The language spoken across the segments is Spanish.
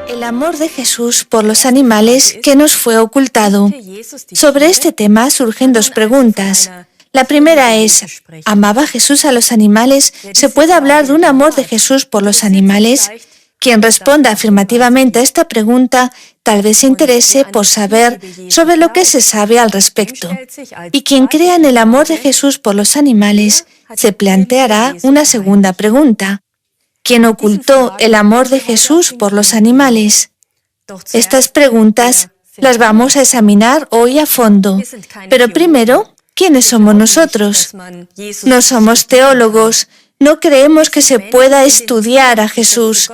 El amor de Jesús por los animales que nos fue ocultado. Sobre este tema surgen dos preguntas. La primera es, ¿amaba Jesús a los animales? ¿Se puede hablar de un amor de Jesús por los animales? Quien responda afirmativamente a esta pregunta tal vez se interese por saber sobre lo que se sabe al respecto. Y quien crea en el amor de Jesús por los animales se planteará una segunda pregunta. ¿Quién ocultó el amor de Jesús por los animales? Estas preguntas las vamos a examinar hoy a fondo. Pero primero, ¿quiénes somos nosotros? No somos teólogos, no creemos que se pueda estudiar a Jesús.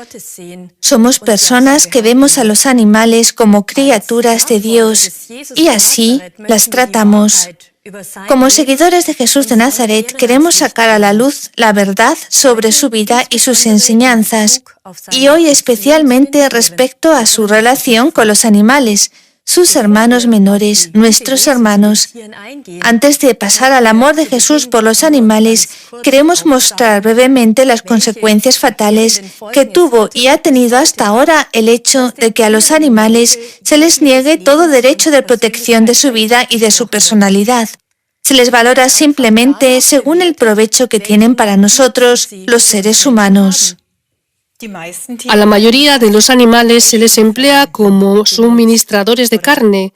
Somos personas que vemos a los animales como criaturas de Dios y así las tratamos. Como seguidores de Jesús de Nazaret, queremos sacar a la luz la verdad sobre su vida y sus enseñanzas, y hoy especialmente respecto a su relación con los animales, sus hermanos menores, nuestros hermanos. Antes de pasar al amor de Jesús por los animales, queremos mostrar brevemente las consecuencias fatales que tuvo y ha tenido hasta ahora el hecho de que a los animales se les niegue todo derecho de protección de su vida y de su personalidad. Se les valora simplemente según el provecho que tienen para nosotros, los seres humanos. A la mayoría de los animales se les emplea como suministradores de carne,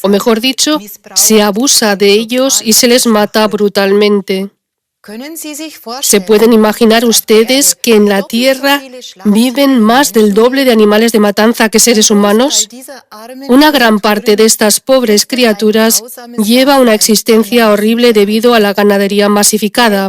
o mejor dicho, se abusa de ellos y se les mata brutalmente. ¿Se pueden imaginar ustedes que en la Tierra viven más del doble de animales de matanza que seres humanos? Una gran parte de estas pobres criaturas lleva una existencia horrible debido a la ganadería masificada.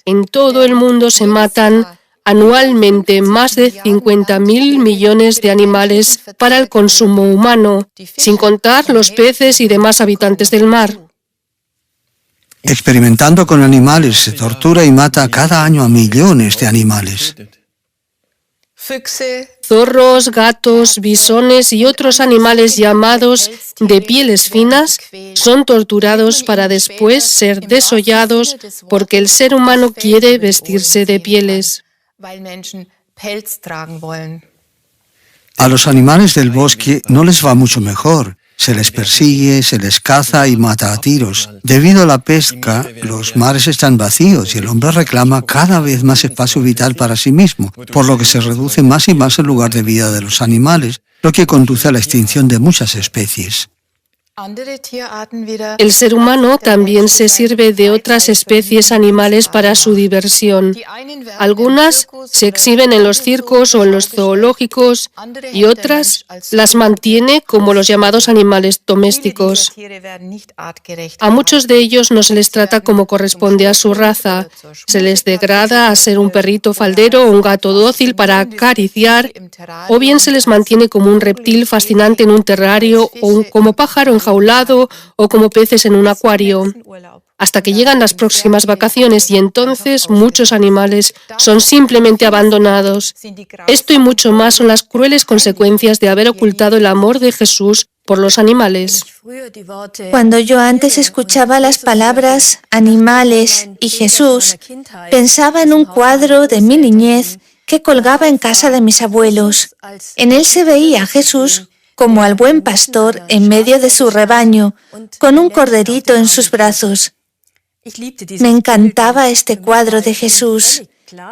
En todo el mundo se matan anualmente más de 50.000 millones de animales para el consumo humano, sin contar los peces y demás habitantes del mar. Experimentando con animales, se tortura y mata cada año a millones de animales. Zorros, gatos, bisones y otros animales llamados de pieles finas son torturados para después ser desollados porque el ser humano quiere vestirse de pieles. A los animales del bosque no les va mucho mejor. Se les persigue, se les caza y mata a tiros. Debido a la pesca, los mares están vacíos y el hombre reclama cada vez más espacio vital para sí mismo, por lo que se reduce más y más el lugar de vida de los animales, lo que conduce a la extinción de muchas especies. El ser humano también se sirve de otras especies animales para su diversión. Algunas se exhiben en los circos o en los zoológicos y otras las mantiene como los llamados animales domésticos. A muchos de ellos no se les trata como corresponde a su raza. Se les degrada a ser un perrito faldero o un gato dócil para acariciar, o bien se les mantiene como un reptil fascinante en un terrario o como pájaro enjaulado o como peces en un acuario, hasta que llegan las próximas vacaciones y entonces muchos animales son simplemente abandonados. Esto y mucho más son las crueles consecuencias de haber ocultado el amor de Jesús por los animales. Cuando yo antes escuchaba las palabras animales y Jesús, pensaba en un cuadro de mi niñez que colgaba en casa de mis abuelos. En él se veía a Jesús como al buen pastor en medio de su rebaño, con un corderito en sus brazos. Me encantaba este cuadro de Jesús,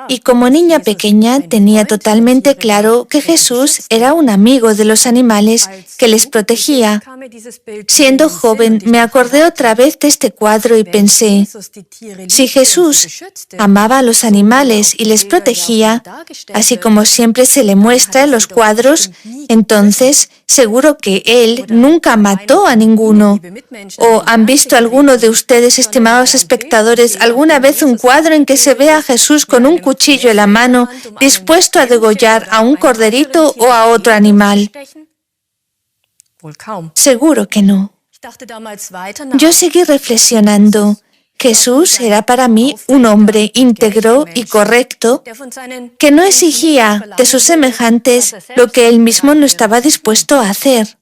y como niña pequeña tenía totalmente claro que Jesús era un amigo de los animales que les protegía. Siendo joven, me acordé otra vez de este cuadro y pensé, si Jesús amaba a los animales y les protegía, así como siempre se le muestra en los cuadros, entonces seguro que Él nunca mató a ninguno. ¿O han visto alguno de ustedes, estimados espectadores, alguna vez un cuadro en que se ve a Jesús con un cuchillo en la mano, dispuesto a degollar a un corderito o a otro animal? Seguro que no. Yo seguí reflexionando. Jesús era para mí un hombre íntegro y correcto que no exigía de sus semejantes lo que él mismo no estaba dispuesto a hacer.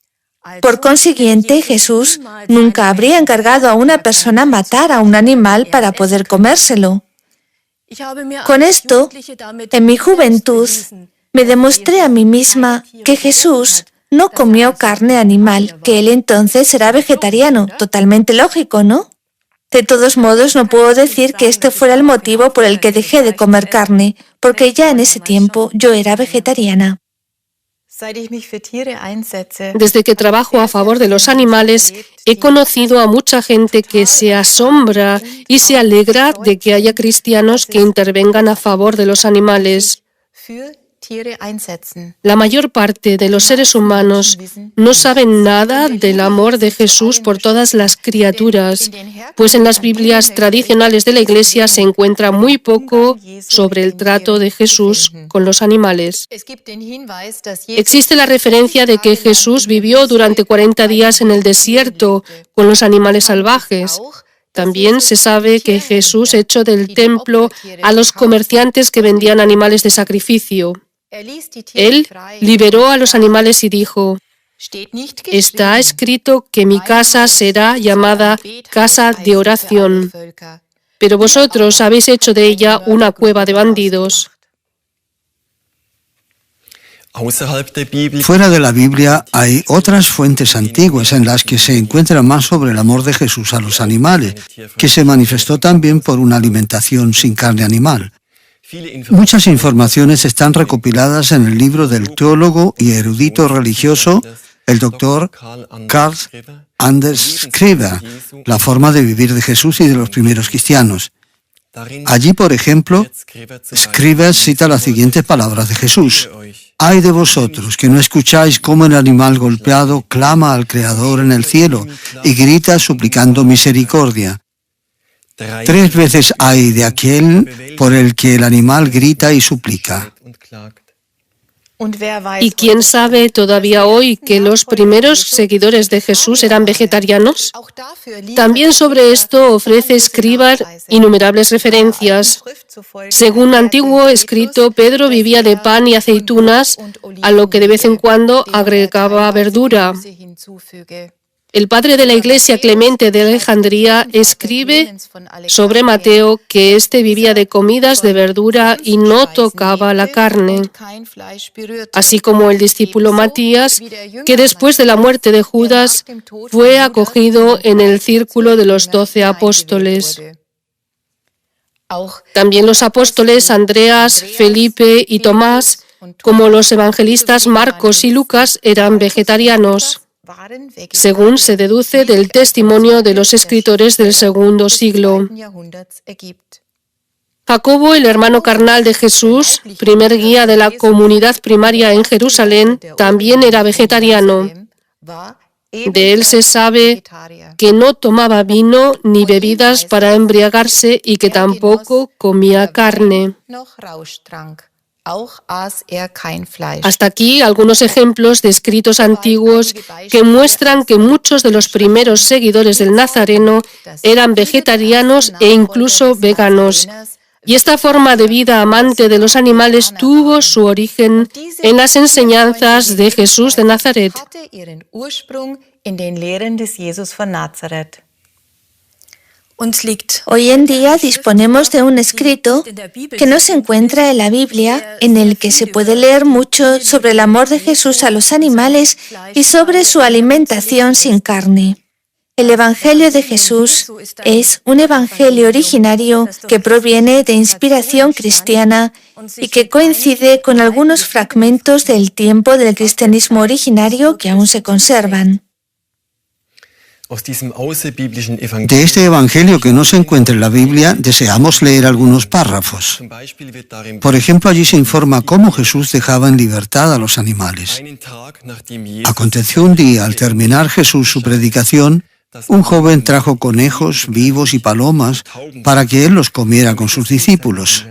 Por consiguiente, Jesús nunca habría encargado a una persona matar a un animal para poder comérselo. Con esto, en mi juventud, Me demostré a mí misma que Jesús no comió carne animal, que él entonces era vegetariano. Totalmente lógico, ¿no? De todos modos, no puedo decir que este fuera el motivo por el que dejé de comer carne, porque ya en ese tiempo yo era vegetariana. Desde que trabajo a favor de los animales, he conocido a mucha gente que se asombra y se alegra de que haya cristianos que intervengan a favor de los animales. La mayor parte de los seres humanos no saben nada del amor de Jesús por todas las criaturas, pues en las Biblias tradicionales de la Iglesia se encuentra muy poco sobre el trato de Jesús con los animales. Existe la referencia de que Jesús vivió durante 40 días en el desierto con los animales salvajes. También se sabe que Jesús echó del templo a los comerciantes que vendían animales de sacrificio. Él liberó a los animales y dijo: «Está escrito que mi casa será llamada casa de oración, pero vosotros habéis hecho de ella una cueva de bandidos». Fuera de la Biblia hay otras fuentes antiguas en las que se encuentra más sobre el amor de Jesús a los animales, que se manifestó también por una alimentación sin carne animal. Muchas informaciones están recopiladas en el libro del teólogo y erudito religioso, el doctor Karl Anders Skriver, La forma de vivir de Jesús y de los primeros cristianos. Allí, por ejemplo, Skriver cita las siguientes palabras de Jesús: «Ay de vosotros, que no escucháis cómo el animal golpeado clama al Creador en el cielo y grita suplicando misericordia. 3 veces hay de aquel por el que el animal grita y suplica». ¿Y quién sabe todavía hoy que los primeros seguidores de Jesús eran vegetarianos? También sobre esto ofrece Skriver innumerables referencias. Según un antiguo escrito, Pedro vivía de pan y aceitunas, a lo que de vez en cuando agregaba verdura. El padre de la Iglesia, Clemente de Alejandría, escribe sobre Mateo que éste vivía de comidas de verdura y no tocaba la carne, así como el discípulo Matías, que después de la muerte de Judas fue acogido en el círculo de los 12 apóstoles. También los apóstoles Andreas, Felipe y Tomás, como los evangelistas Marcos y Lucas, eran vegetarianos, según se deduce del testimonio de los escritores del segundo siglo. Jacobo, el hermano carnal de Jesús, primer guía de la comunidad primaria en Jerusalén, también era vegetariano. De él se sabe que no tomaba vino ni bebidas para embriagarse y que tampoco comía carne. Hasta aquí algunos ejemplos de escritos antiguos que muestran que muchos de los primeros seguidores del Nazareno eran vegetarianos e incluso veganos. Y esta forma de vida amante de los animales tuvo su origen en las enseñanzas de Jesús de Nazaret. Hoy en día disponemos de un escrito que no se encuentra en la Biblia, en el que se puede leer mucho sobre el amor de Jesús a los animales y sobre su alimentación sin carne. El Evangelio de Jesús es un evangelio originario que proviene de inspiración cristiana y que coincide con algunos fragmentos del tiempo del cristianismo originario que aún se conservan. De este evangelio que no se encuentra en la Biblia, deseamos leer algunos párrafos. Por ejemplo, allí se informa cómo Jesús dejaba en libertad a los animales. Aconteció un día, al terminar Jesús su predicación, un joven trajo conejos vivos y palomas para que él los comiera con sus discípulos.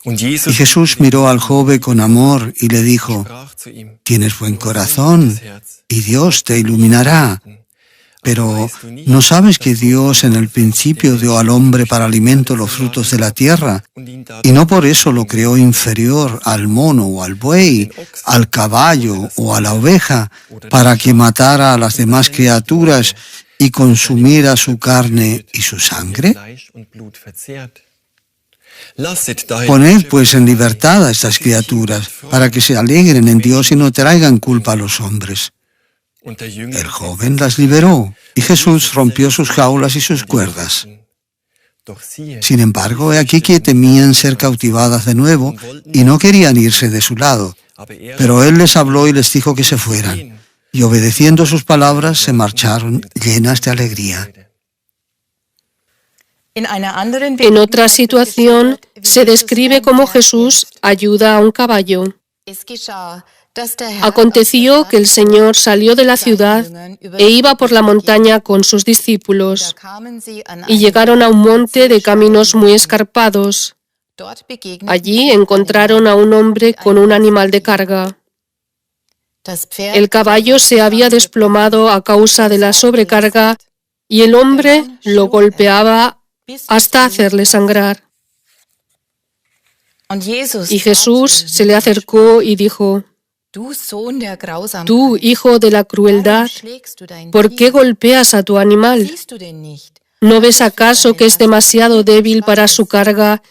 Y Jesús miró al joven con amor y le dijo: «Tienes buen corazón y Dios te iluminará. Pero ¿no sabes que Dios en el principio dio al hombre para alimento los frutos de la tierra? Y no por eso lo creó inferior al mono o al buey, al caballo o a la oveja, para que matara a las demás criaturas y consumiera su carne y su sangre». Poned pues en libertad a estas criaturas, para que se alegren en Dios y no traigan culpa a los hombres. El joven las liberó, y Jesús rompió sus jaulas y sus cuerdas. Sin embargo, he aquí que temían ser cautivadas de nuevo, y no querían irse de su lado. Pero él les habló y les dijo que se fueran, y obedeciendo sus palabras se marcharon llenas de alegría. En otra situación, se describe cómo Jesús ayuda a un caballo. Aconteció que el Señor salió de la ciudad e iba por la montaña con sus discípulos, y llegaron a un monte de caminos muy escarpados. Allí encontraron a un hombre con un animal de carga. El caballo se había desplomado a causa de la sobrecarga, y el hombre lo golpeaba hasta hacerle sangrar. Y Jesús se le acercó y dijo: Tú, hijo de la crueldad, ¿por qué golpeas a tu animal? ¿No ves acaso que es demasiado débil para su carga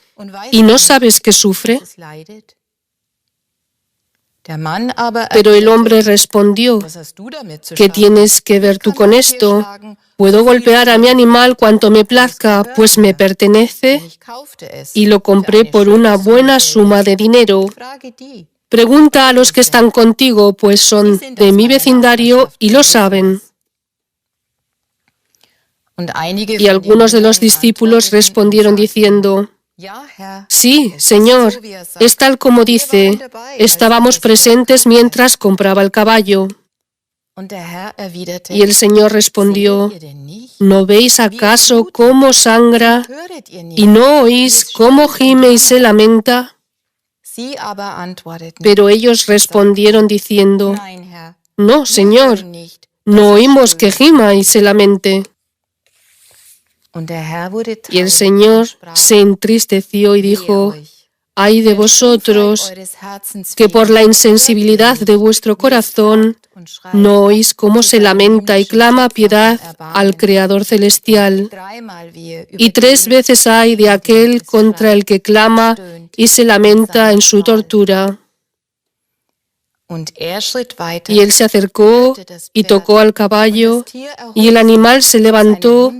y no sabes que sufre? Pero el hombre respondió: ¿Qué tienes que ver tú con esto? Puedo golpear a mi animal cuanto me plazca, pues me pertenece y lo compré por una buena suma de dinero. Pregunta a los que están contigo, pues son de mi vecindario y lo saben. Y algunos de los discípulos respondieron diciendo: Sí, Señor, es tal como dice, estábamos presentes mientras compraba el caballo. Y el Señor respondió: ¿No veis acaso cómo sangra y no oís cómo gime y se lamenta? Pero ellos respondieron diciendo: No, Señor, no oímos que gima y se lamente. Y el Señor se entristeció y dijo: Ay de vosotros, que por la insensibilidad de vuestro corazón no oís cómo se lamenta y clama piedad al Creador celestial. Y 3 veces hay de aquel contra el que clama y se lamenta en su tortura. Y él se acercó y tocó al caballo, y el animal se levantó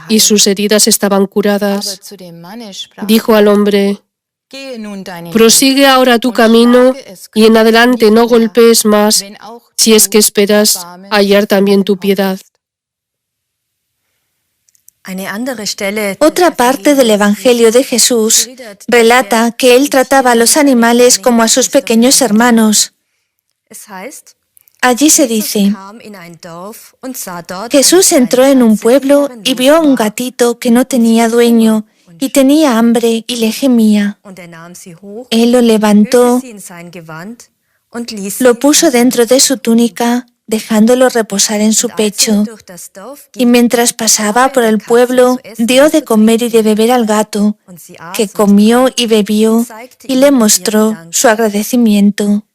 y sus heridas estaban curadas. Dijo al hombre: Prosigue ahora tu camino y en adelante no golpees más, si es que esperas hallar también tu piedad. Otra parte del Evangelio de Jesús relata que él trataba a los animales como a sus pequeños hermanos. Allí se dice: Jesús entró en un pueblo y vio a un gatito que no tenía dueño y tenía hambre y le gemía. Él lo levantó, lo puso dentro de su túnica, dejándolo reposar en su pecho, y mientras pasaba por el pueblo, dio de comer y de beber al gato, que comió y bebió y le mostró su agradecimiento.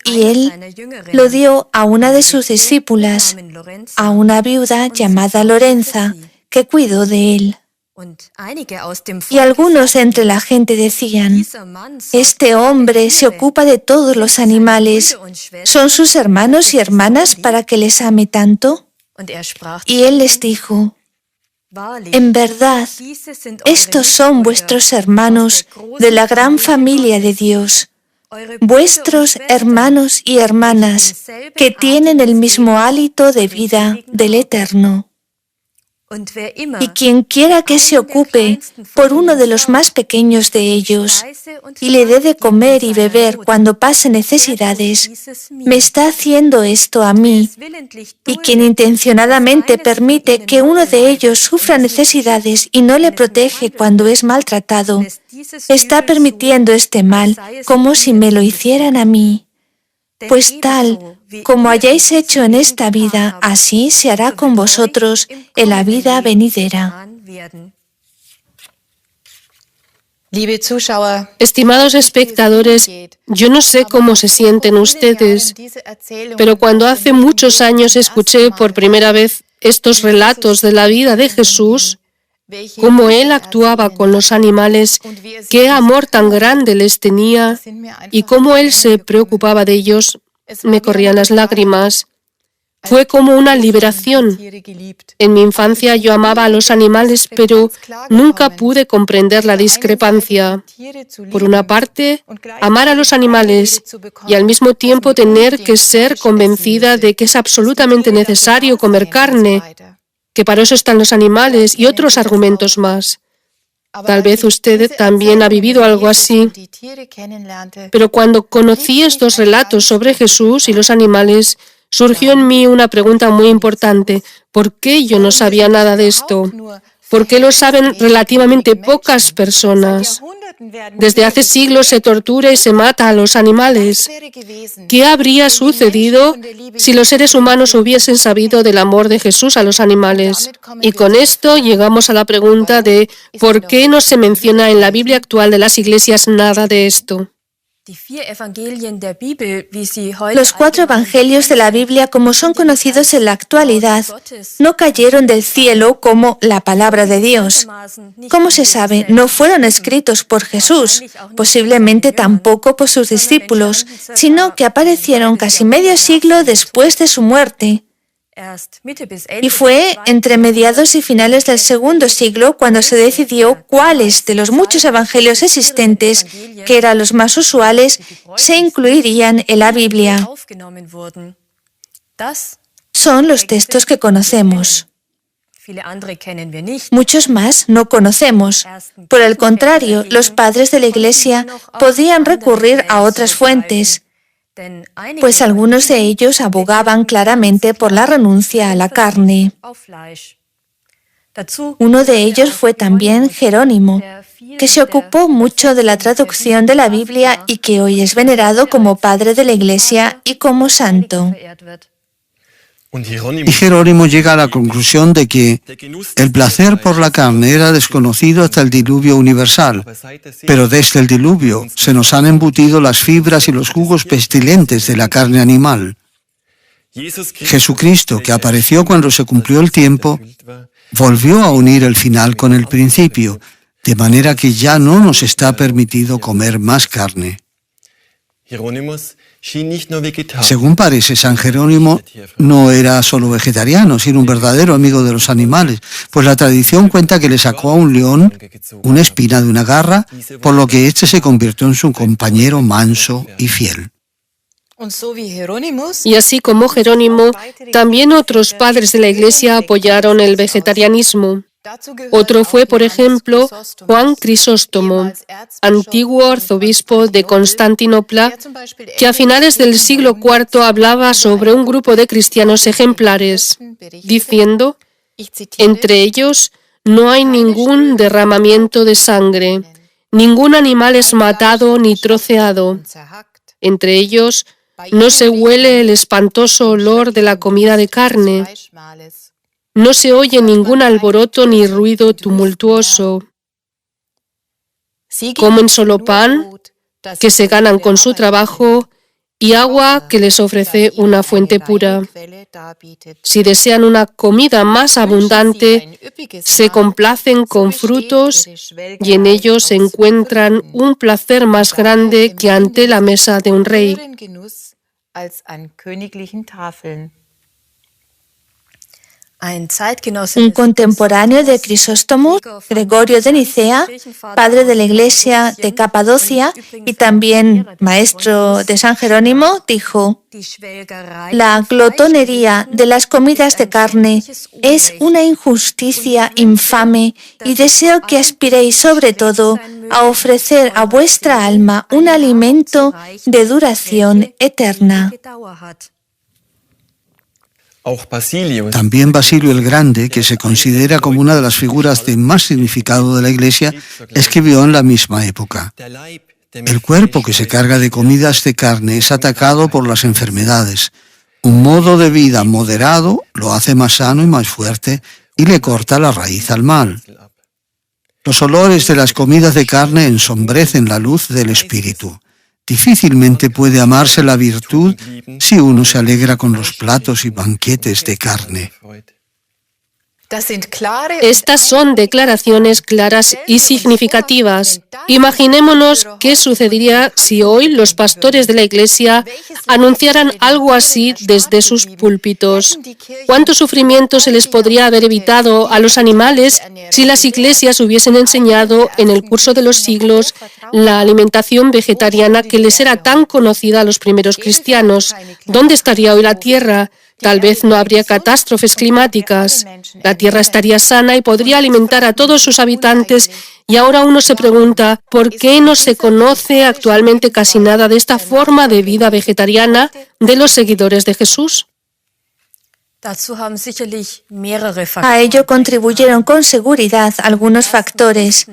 Y él lo dio a una de sus discípulas, a una viuda llamada Lorenza, que cuidó de él. Y algunos entre la gente decían: Este hombre se ocupa de todos los animales. ¿Son sus hermanos y hermanas para que les ame tanto? Y él les dijo: En verdad, estos son vuestros hermanos de la gran familia de Dios, vuestros hermanos y hermanas que tienen el mismo hálito de vida del Eterno. Y quien quiera que se ocupe por uno de los más pequeños de ellos y le dé de comer y beber cuando pase necesidades, me está haciendo esto a mí. Y quien intencionadamente permite que uno de ellos sufra necesidades y no le protege cuando es maltratado, está permitiendo este mal como si me lo hicieran a mí. Pues tal como hayáis hecho en esta vida, así se hará con vosotros en la vida venidera. Estimados espectadores, yo no sé cómo se sienten ustedes, pero cuando hace muchos años escuché por primera vez estos relatos de la vida de Jesús, cómo Él actuaba con los animales, qué amor tan grande les tenía y cómo Él se preocupaba de ellos, me corrían las lágrimas. Fue como una liberación. En mi infancia yo amaba a los animales, pero nunca pude comprender la discrepancia. Por una parte, amar a los animales y al mismo tiempo tener que ser convencida de que es absolutamente necesario comer carne, que para eso están los animales y otros argumentos más. Tal vez usted también ha vivido algo así, pero cuando conocí estos relatos sobre Jesús y los animales, surgió en mí una pregunta muy importante. ¿Por qué yo no sabía nada de esto? ¿Por qué lo saben relativamente pocas personas? Desde hace siglos se tortura y se mata a los animales. ¿Qué habría sucedido si los seres humanos hubiesen sabido del amor de Jesús a los animales? Y con esto llegamos a la pregunta de ¿por qué no se menciona en la Biblia actual de las iglesias nada de esto? Los 4 evangelios de la Biblia, como son conocidos en la actualidad, no cayeron del cielo como la palabra de Dios. ¿Cómo se sabe? No fueron escritos por Jesús, posiblemente tampoco por sus discípulos, sino que aparecieron casi medio siglo después de su muerte. Y fue entre mediados y finales del segundo siglo cuando se decidió cuáles de los muchos evangelios existentes, que eran los más usuales, se incluirían en la Biblia. Son los textos que conocemos. Muchos más no conocemos. Por el contrario, los padres de la Iglesia podían recurrir a otras fuentes, pues algunos de ellos abogaban claramente por la renuncia a la carne. Uno de ellos fue también Jerónimo, que se ocupó mucho de la traducción de la Biblia y que hoy es venerado como padre de la Iglesia y como santo. Y Jerónimo llega a la conclusión de que el placer por la carne era desconocido hasta el diluvio universal, pero desde el diluvio se nos han embutido las fibras y los jugos pestilentes de la carne animal. Jesucristo, que apareció cuando se cumplió el tiempo, volvió a unir el final con el principio, de manera que ya no nos está permitido comer más carne. Según parece, San Jerónimo no era solo vegetariano, sino un verdadero amigo de los animales, pues la tradición cuenta que le sacó a un león una espina de una garra, por lo que éste se convirtió en su compañero manso y fiel. Y así como Jerónimo, también otros padres de la Iglesia apoyaron el vegetarianismo. Otro fue, por ejemplo, Juan Crisóstomo, antiguo arzobispo de Constantinopla, que a finales del siglo IV hablaba sobre un grupo de cristianos ejemplares, diciendo, entre ellos no hay ningún derramamiento de sangre, ningún animal es matado ni troceado. Entre ellos no se huele el espantoso olor de la comida de carne. No se oye ningún alboroto ni ruido tumultuoso. Comen solo pan, que se ganan con su trabajo, y agua que les ofrece una fuente pura. Si desean una comida más abundante, se complacen con frutos y en ellos encuentran un placer más grande que ante la mesa de un rey. Un contemporáneo de Crisóstomo, Gregorio de Nicea, padre de la Iglesia de Capadocia y también maestro de San Jerónimo, dijo: la glotonería de las comidas de carne es una injusticia infame y deseo que aspiréis sobre todo a ofrecer a vuestra alma un alimento de duración eterna. También Basilio el Grande, que se considera como una de las figuras de más significado de la Iglesia, escribió en la misma época: el cuerpo que se carga de comidas de carne es atacado por las enfermedades. Un modo de vida moderado lo hace más sano y más fuerte y le corta la raíz al mal. Los olores de las comidas de carne ensombrecen la luz del espíritu. Difícilmente puede amarse la virtud si uno se alegra con los platos y banquetes de carne. Estas son declaraciones claras y significativas. Imaginémonos qué sucedería si hoy los pastores de la Iglesia anunciaran algo así desde sus púlpitos. ¿Cuánto sufrimiento se les podría haber evitado a los animales si las iglesias hubiesen enseñado en el curso de los siglos la alimentación vegetariana que les era tan conocida a los primeros cristianos? ¿Dónde estaría hoy la tierra? Tal vez no habría catástrofes climáticas. La tierra estaría sana y podría alimentar a todos sus habitantes. Y ahora uno se pregunta, ¿por qué no se conoce actualmente casi nada de esta forma de vida vegetariana de los seguidores de Jesús? A ello contribuyeron con seguridad algunos factores.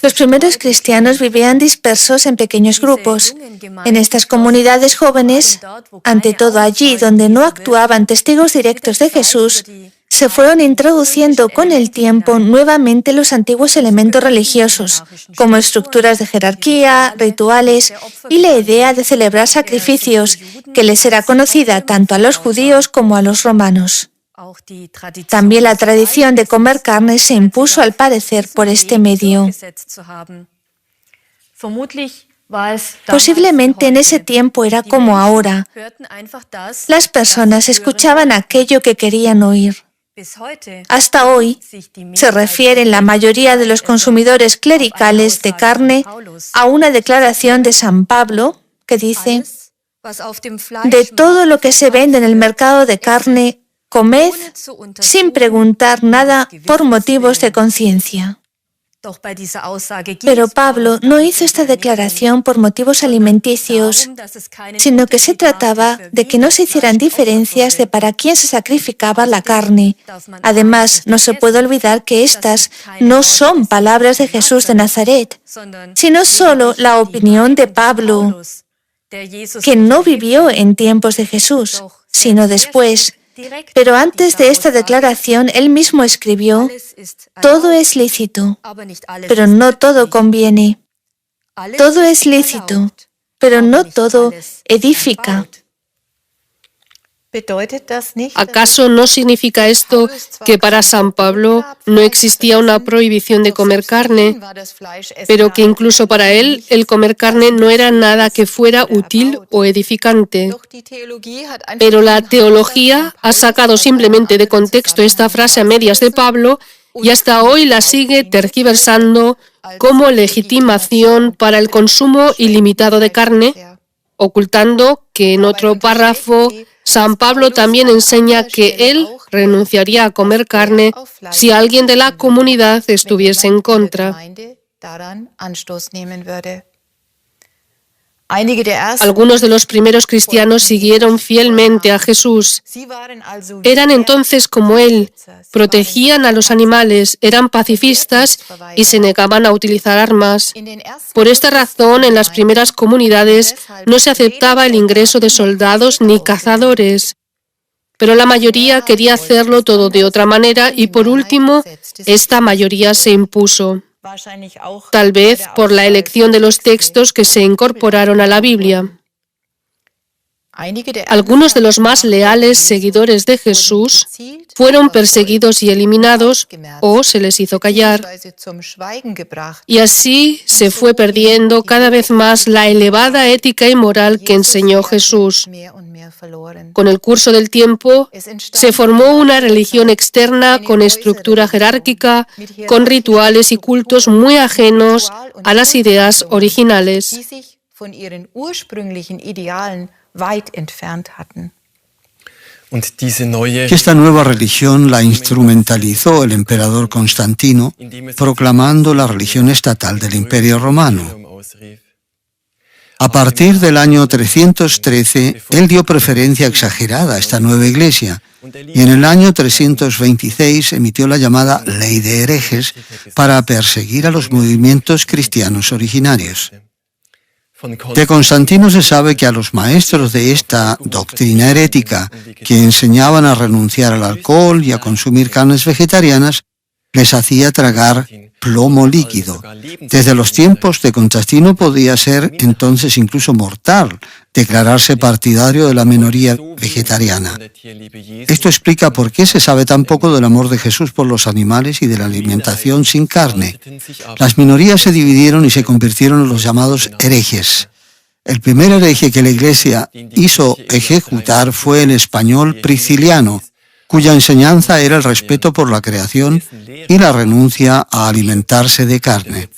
Los primeros cristianos vivían dispersos en pequeños grupos. En estas comunidades jóvenes, ante todo allí donde no actuaban testigos directos de Jesús, se fueron introduciendo con el tiempo nuevamente los antiguos elementos religiosos, como estructuras de jerarquía, rituales y la idea de celebrar sacrificios, que les era conocida tanto a los judíos como a los romanos. También la tradición de comer carne se impuso al parecer por este medio. Posiblemente en ese tiempo era como ahora. Las personas escuchaban aquello que querían oír. Hasta hoy se refieren la mayoría de los consumidores clericales de carne a una declaración de San Pablo que dice: de todo lo que se vende en el mercado de carne, comed sin preguntar nada por motivos de conciencia. Pero Pablo no hizo esta declaración por motivos alimenticios, sino que se trataba de que no se hicieran diferencias de para quién se sacrificaba la carne. Además, no se puede olvidar que estas no son palabras de Jesús de Nazaret, sino solo la opinión de Pablo, que no vivió en tiempos de Jesús, sino después. Pero antes de esta declaración, él mismo escribió: todo es lícito, pero no todo conviene. Todo es lícito, pero no todo edifica. ¿Acaso no significa esto que para San Pablo no existía una prohibición de comer carne, pero que incluso para él el comer carne no era nada que fuera útil o edificante? Pero la teología ha sacado simplemente de contexto esta frase a medias de Pablo y hasta hoy la sigue tergiversando como legitimación para el consumo ilimitado de carne, ocultando que en otro párrafo San Pablo también enseña que él renunciaría a comer carne si alguien de la comunidad estuviese en contra. Algunos de los primeros cristianos siguieron fielmente a Jesús. Eran entonces como él, protegían a los animales, eran pacifistas y se negaban a utilizar armas. Por esta razón, en las primeras comunidades no se aceptaba el ingreso de soldados ni cazadores. Pero la mayoría quería hacerlo todo de otra manera y, por último, esta mayoría se impuso. Tal vez por la elección de los textos que se incorporaron a la Biblia. Algunos de los más leales seguidores de Jesús fueron perseguidos y eliminados o se les hizo callar. Y así se fue perdiendo cada vez más la elevada ética y moral que enseñó Jesús. Con el curso del tiempo, se formó una religión externa con estructura jerárquica, con rituales y cultos muy ajenos a las ideas originales. Esta nueva religión la instrumentalizó el emperador Constantino, proclamando la religión estatal del Imperio Romano. A partir del año 313, él dio preferencia exagerada a esta nueva iglesia y en el año 326 emitió la llamada Ley de Herejes para perseguir a los movimientos cristianos originarios. De Constantino se sabe que a los maestros de esta doctrina herética, que enseñaban a renunciar al alcohol y a consumir carnes vegetarianas, les hacía tragar plomo líquido. Desde los tiempos de Constantino podía ser entonces incluso mortal declararse partidario de la minoría vegetariana. Esto explica por qué se sabe tan poco del amor de Jesús por los animales y de la alimentación sin carne. Las minorías se dividieron y se convirtieron en los llamados herejes. El primer hereje que la Iglesia hizo ejecutar fue el español Prisciliano, cuya enseñanza era el respeto por la creación y la renuncia a alimentarse de carne.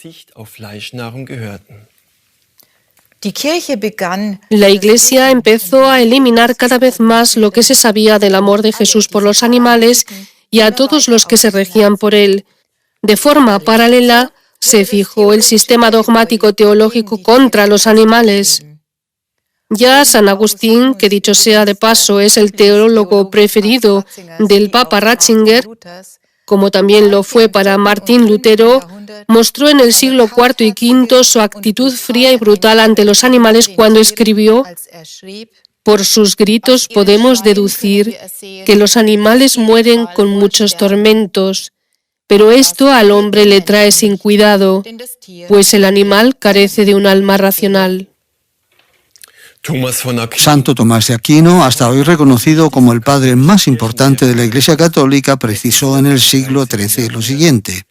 La Iglesia empezó a eliminar cada vez más lo que se sabía del amor de Jesús por los animales y a todos los que se regían por él. De forma paralela, se fijó el sistema dogmático teológico contra los animales. Ya San Agustín, que dicho sea de paso es el teólogo preferido del Papa Ratzinger, como también lo fue para Martín Lutero, mostró en el siglo IV y V su actitud fría y brutal ante los animales cuando escribió: por sus gritos podemos deducir que los animales mueren con muchos tormentos, pero esto al hombre le trae sin cuidado, pues el animal carece de un alma racional. Santo Tomás de Aquino, hasta hoy reconocido como el padre más importante de la Iglesia Católica, precisó en el siglo XIII lo siguiente: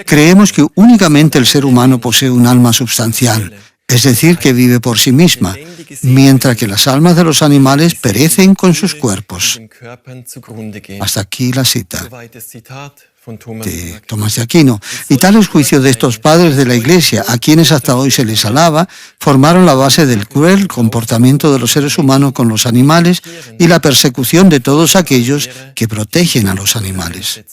creemos que únicamente el ser humano posee un alma substancial, es decir, que vive por sí misma, mientras que las almas de los animales perecen con sus cuerpos. Hasta aquí la cita de Tomás de Aquino. Y tales juicios de estos padres de la Iglesia, a quienes hasta hoy se les alaba, formaron la base del cruel comportamiento de los seres humanos con los animales y la persecución de todos aquellos que protegen a los animales.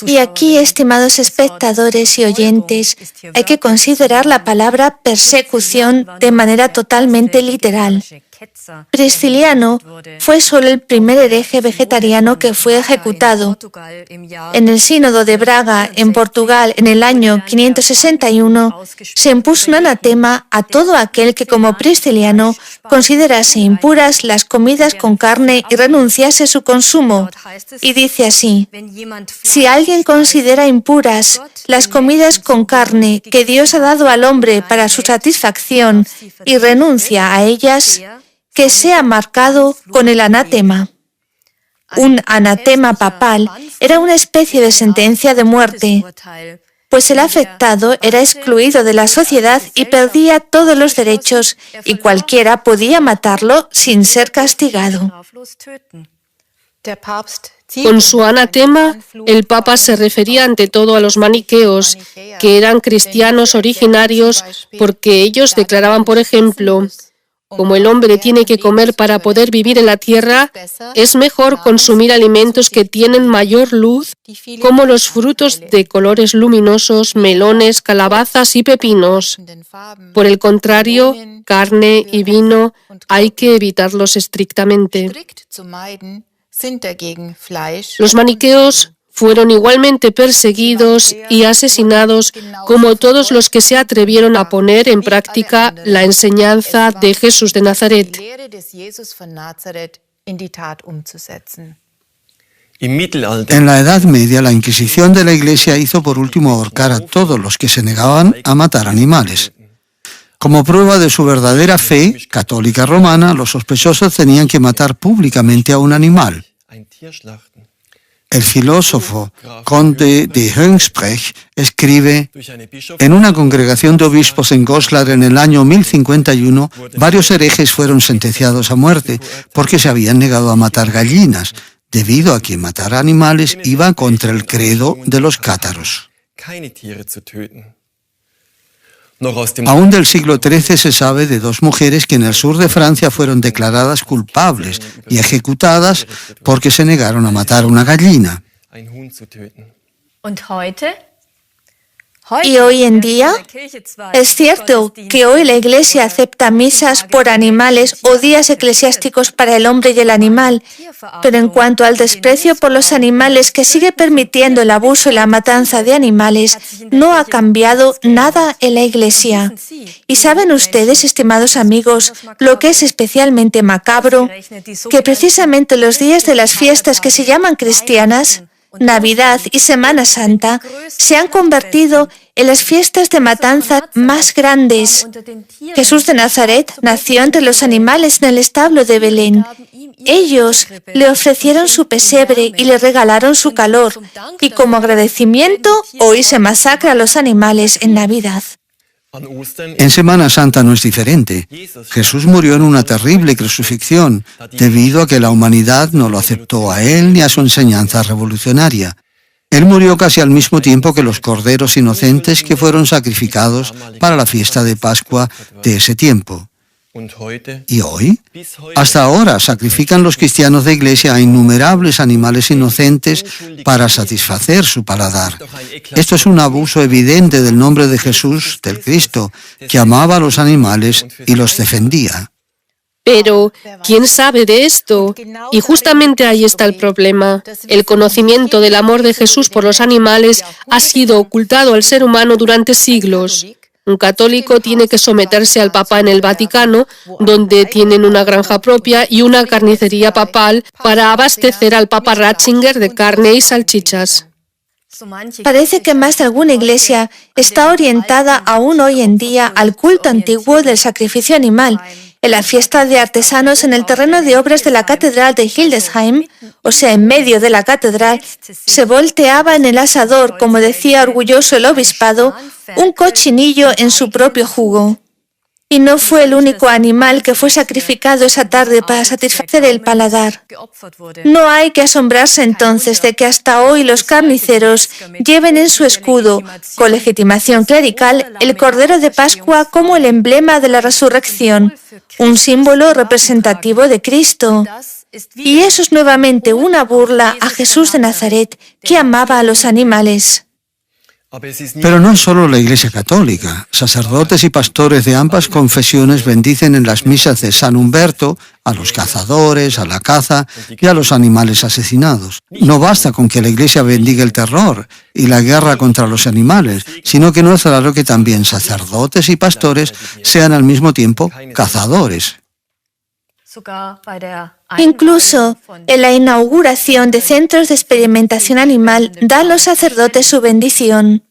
Y aquí, estimados espectadores y oyentes, hay que considerar la palabra persecución de manera totalmente literal. Prisciliano fue solo el primer hereje vegetariano que fue ejecutado. En el Sínodo de Braga, en Portugal, en el año 561, se impuso un anatema a todo aquel que, como Prisciliano, considerase impuras las comidas con carne y renunciase a su consumo. Y dice así: si alguien considera impuras las comidas con carne que Dios ha dado al hombre para su satisfacción y renuncia a ellas, que sea marcado con el anatema. Un anatema papal era una especie de sentencia de muerte, pues el afectado era excluido de la sociedad y perdía todos los derechos, y cualquiera podía matarlo sin ser castigado. Con su anatema, el Papa se refería ante todo a los maniqueos, que eran cristianos originarios, porque ellos declaraban, por ejemplo: como el hombre tiene que comer para poder vivir en la tierra, es mejor consumir alimentos que tienen mayor luz, como los frutos de colores luminosos, melones, calabazas y pepinos. Por el contrario, carne y vino hay que evitarlos estrictamente. Los maniqueos fueron igualmente perseguidos y asesinados como todos los que se atrevieron a poner en práctica la enseñanza de Jesús de Nazaret. En la Edad Media, la Inquisición de la Iglesia hizo por último ahorcar a todos los que se negaban a matar animales. Como prueba de su verdadera fe católica romana, los sospechosos tenían que matar públicamente a un animal. El filósofo conde de Höngsprecht escribe: en una congregación de obispos en Goslar en el año 1051, varios herejes fueron sentenciados a muerte porque se habían negado a matar gallinas, debido a que matar animales iba contra el credo de los cátaros. Aún del siglo XIII se sabe de dos mujeres que en el sur de Francia fueron declaradas culpables y ejecutadas porque se negaron a matar una gallina. ¿Y hoy en día? Es cierto que hoy la Iglesia acepta misas por animales o días eclesiásticos para el hombre y el animal, pero en cuanto al desprecio por los animales que sigue permitiendo el abuso y la matanza de animales, no ha cambiado nada en la Iglesia. Y saben ustedes, estimados amigos, lo que es especialmente macabro, que precisamente los días de las fiestas que se llaman cristianas Navidad y Semana Santa se han convertido en las fiestas de matanza más grandes. Jesús de Nazaret nació entre los animales en el establo de Belén. Ellos le ofrecieron su pesebre y le regalaron su calor, y como agradecimiento, hoy se masacra a los animales en Navidad. En Semana Santa no es diferente. Jesús murió en una terrible crucifixión debido a que la humanidad no lo aceptó a él ni a su enseñanza revolucionaria. Él murió casi al mismo tiempo que los corderos inocentes que fueron sacrificados para la fiesta de Pascua de ese tiempo. ¿Y hoy? Hasta ahora sacrifican los cristianos de Iglesia a innumerables animales inocentes para satisfacer su paladar. Esto es un abuso evidente del nombre de Jesús, del Cristo, que amaba a los animales y los defendía. Pero, ¿quién sabe de esto? Y justamente ahí está el problema. El conocimiento del amor de Jesús por los animales ha sido ocultado al ser humano durante siglos. Un católico tiene que someterse al Papa en el Vaticano, donde tienen una granja propia y una carnicería papal para abastecer al Papa Ratzinger de carne y salchichas. Parece que más de alguna iglesia está orientada aún hoy en día al culto antiguo del sacrificio animal. En la fiesta de artesanos en el terreno de obras de la catedral de Hildesheim, o sea, en medio de la catedral, se volteaba en el asador, como decía orgulloso el obispado, un cochinillo en su propio jugo. Y no fue el único animal que fue sacrificado esa tarde para satisfacer el paladar. No hay que asombrarse entonces de que hasta hoy los carniceros lleven en su escudo, con legitimación clerical, el Cordero de Pascua como el emblema de la resurrección, un símbolo representativo de Cristo. Y eso es nuevamente una burla a Jesús de Nazaret, que amaba a los animales. Pero no es solo la Iglesia Católica. Sacerdotes y pastores de ambas confesiones bendicen en las misas de San Humberto a los cazadores, a la caza y a los animales asesinados. No basta con que la Iglesia bendiga el terror y la guerra contra los animales, sino que no es raro que también sacerdotes y pastores sean al mismo tiempo cazadores. Incluso en la inauguración de centros de experimentación animal dan los sacerdotes su bendición.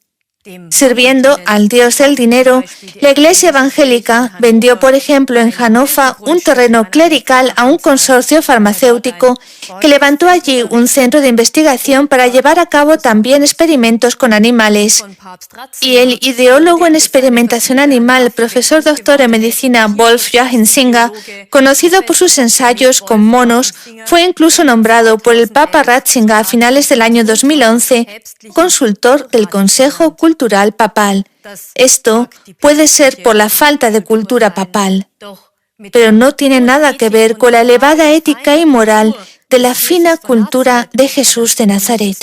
Sirviendo al dios del dinero, la Iglesia evangélica vendió, por ejemplo, en Hannover un terreno clerical a un consorcio farmacéutico que levantó allí un centro de investigación para llevar a cabo también experimentos con animales. Y el ideólogo en experimentación animal, profesor doctor en medicina Wolf-Joachim Singer, conocido por sus ensayos con monos, fue incluso nombrado por el Papa Ratzinger a finales del año 2011 consultor del Consejo Cultural Papal. Esto puede ser por la falta de cultura papal, pero no tiene nada que ver con la elevada ética y moral de la fina cultura de Jesús de Nazaret.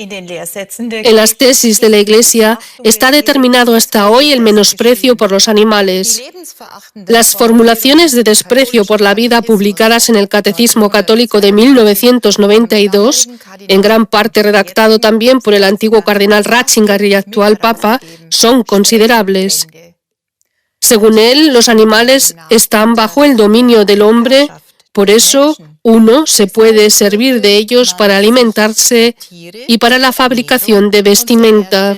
En las tesis de la Iglesia está determinado hasta hoy el menosprecio por los animales. Las formulaciones de desprecio por la vida publicadas en el Catecismo Católico de 1992, en gran parte redactado también por el antiguo cardenal Ratzinger y actual Papa, son considerables. Según él, los animales están bajo el dominio del hombre, por eso uno se puede servir de ellos para alimentarse y para la fabricación de vestimenta.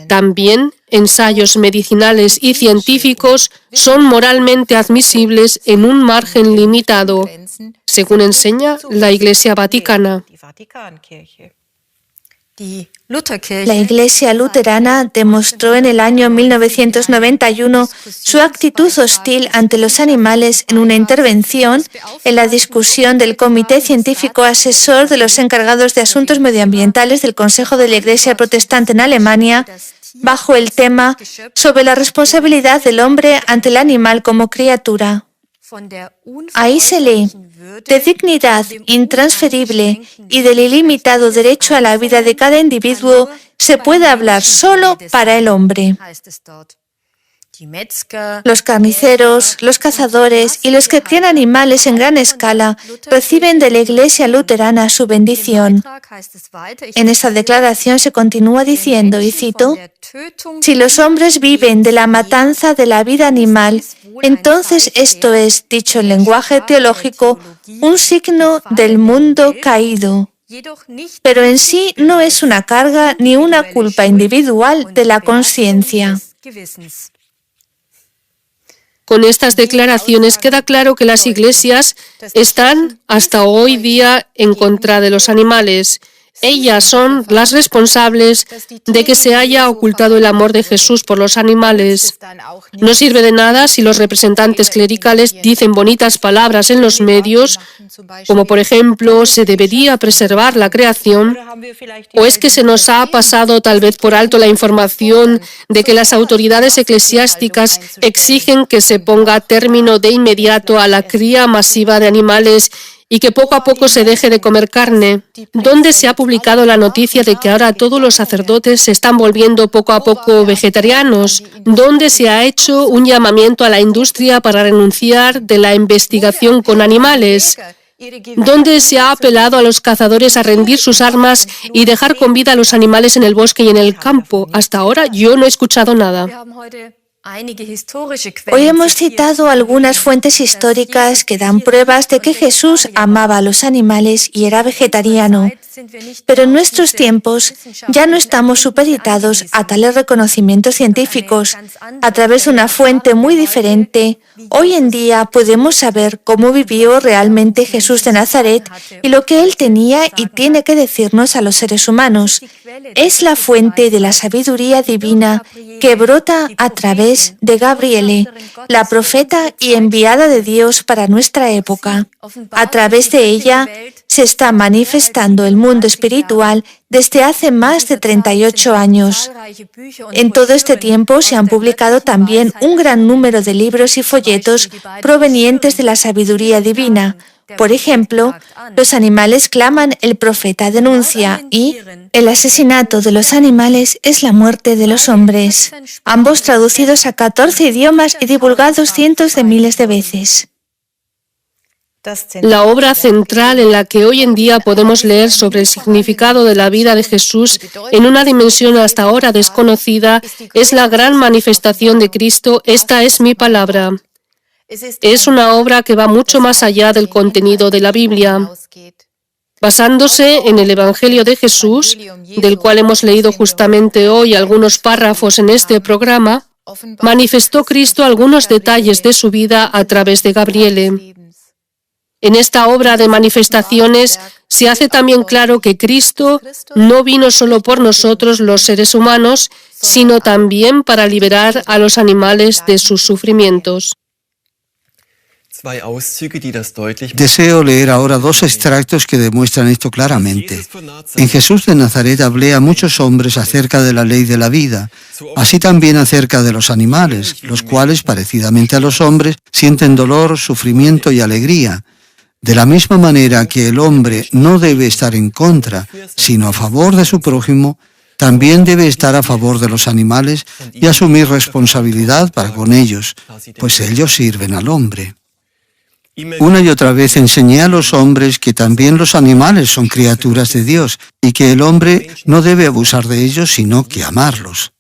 También ensayos medicinales y científicos son moralmente admisibles en un margen limitado, según enseña la Iglesia Vaticana. La Iglesia luterana demostró en el año 1991 su actitud hostil ante los animales en una intervención en la discusión del Comité Científico Asesor de los encargados de asuntos medioambientales del Consejo de la Iglesia Protestante en Alemania, bajo el tema sobre la responsabilidad del hombre ante el animal como criatura. Ahí se lee: de dignidad intransferible y del ilimitado derecho a la vida de cada individuo se puede hablar solo para el hombre. Los carniceros, los cazadores y los que crían animales en gran escala reciben de la Iglesia luterana su bendición. En esta declaración se continúa diciendo, y cito, «Si los hombres viven de la matanza de la vida animal, entonces esto es, dicho en lenguaje teológico, un signo del mundo caído. Pero en sí no es una carga ni una culpa individual de la conciencia». Con estas declaraciones queda claro que las iglesias están hasta hoy día en contra de los animales. Ellas son las responsables de que se haya ocultado el amor de Jesús por los animales. No sirve de nada si los representantes clericales dicen bonitas palabras en los medios, como por ejemplo, se debería preservar la creación, o es que se nos ha pasado tal vez por alto la información de que las autoridades eclesiásticas exigen que se ponga término de inmediato a la cría masiva de animales y que poco a poco se deje de comer carne. ¿Dónde se ha publicado la noticia de que ahora todos los sacerdotes se están volviendo poco a poco vegetarianos? ¿Dónde se ha hecho un llamamiento a la industria para renunciar de la investigación con animales? ¿Dónde se ha apelado a los cazadores a rendir sus armas y dejar con vida a los animales en el bosque y en el campo? Hasta ahora yo no he escuchado nada. Hoy hemos citado algunas fuentes históricas que dan pruebas de que Jesús amaba a los animales y era vegetariano. Pero en nuestros tiempos ya no estamos supeditados a tales reconocimientos científicos. A través de una fuente muy diferente, hoy en día podemos saber cómo vivió realmente Jesús de Nazaret y lo que él tenía y tiene que decirnos a los seres humanos. Es la fuente de la sabiduría divina que brota a través de Gabriele, la profeta y enviada de Dios para nuestra época. A través de ella se está manifestando el mundo espiritual desde hace más de 38 años. En todo este tiempo se han publicado también un gran número de libros y folletos provenientes de la sabiduría divina. Por ejemplo, Los animales claman, el profeta denuncia y El asesinato de los animales es la muerte de los hombres, ambos traducidos a 14 idiomas y divulgados cientos de miles de veces. La obra central en la que hoy en día podemos leer sobre el significado de la vida de Jesús en una dimensión hasta ahora desconocida es la gran manifestación de Cristo, esta es mi palabra. Es una obra que va mucho más allá del contenido de la Biblia. Basándose en el Evangelio de Jesús, del cual hemos leído justamente hoy algunos párrafos en este programa, manifestó Cristo algunos detalles de su vida a través de Gabriele. En esta obra de manifestaciones se hace también claro que Cristo no vino solo por nosotros los seres humanos, sino también para liberar a los animales de sus sufrimientos. Deseo leer ahora dos extractos que demuestran esto claramente. En Jesús de Nazaret hablé a muchos hombres acerca de la ley de la vida, así también acerca de los animales, los cuales, parecidamente a los hombres, sienten dolor, sufrimiento y alegría. De la misma manera que el hombre no debe estar en contra, sino a favor de su prójimo, también debe estar a favor de los animales y asumir responsabilidad para con ellos, pues ellos sirven al hombre. Una y otra vez enseñé a los hombres que también los animales son criaturas de Dios y que el hombre no debe abusar de ellos, sino que amarlos.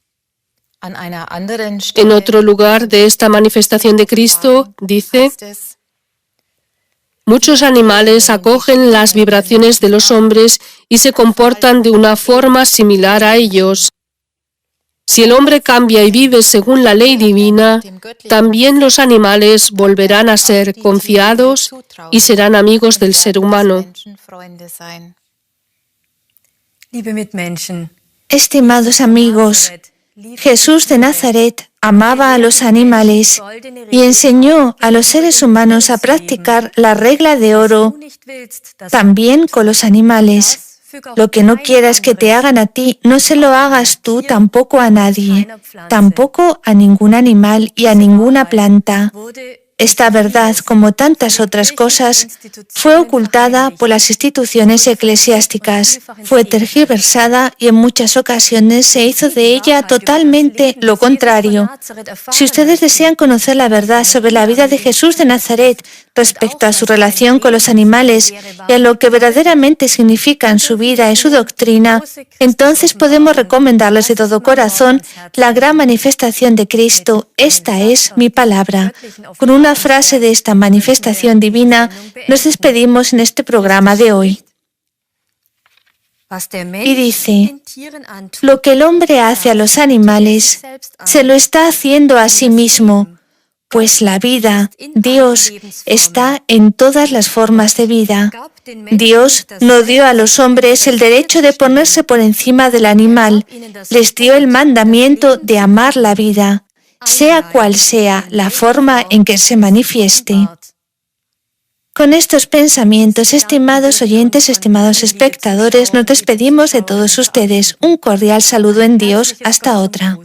En otro lugar de esta manifestación de Cristo, dice: muchos animales acogen las vibraciones de los hombres y se comportan de una forma similar a ellos. Si el hombre cambia y vive según la ley divina, también los animales volverán a ser confiados y serán amigos del ser humano. Estimados amigos, Jesús de Nazaret amaba a los animales y enseñó a los seres humanos a practicar la regla de oro también con los animales. Lo que no quieras que te hagan a ti, no se lo hagas tú tampoco a nadie, tampoco a ningún animal y a ninguna planta. Esta verdad, como tantas otras cosas, fue ocultada por las instituciones eclesiásticas, fue tergiversada y en muchas ocasiones se hizo de ella totalmente lo contrario. Si ustedes desean conocer la verdad sobre la vida de Jesús de Nazaret respecto a su relación con los animales y a lo que verdaderamente significan su vida y su doctrina, entonces podemos recomendarles de todo corazón la gran manifestación de Cristo. Esta es mi palabra. Con una frase de esta manifestación divina, nos despedimos en este programa de hoy. Y dice, lo que el hombre hace a los animales, se lo está haciendo a sí mismo, pues la vida, Dios, está en todas las formas de vida. Dios no dio a los hombres el derecho de ponerse por encima del animal, les dio el mandamiento de amar la vida, sea cual sea la forma en que se manifieste. Con estos pensamientos, estimados oyentes, estimados espectadores, nos despedimos de todos ustedes. Un cordial saludo en Dios. Hasta otra.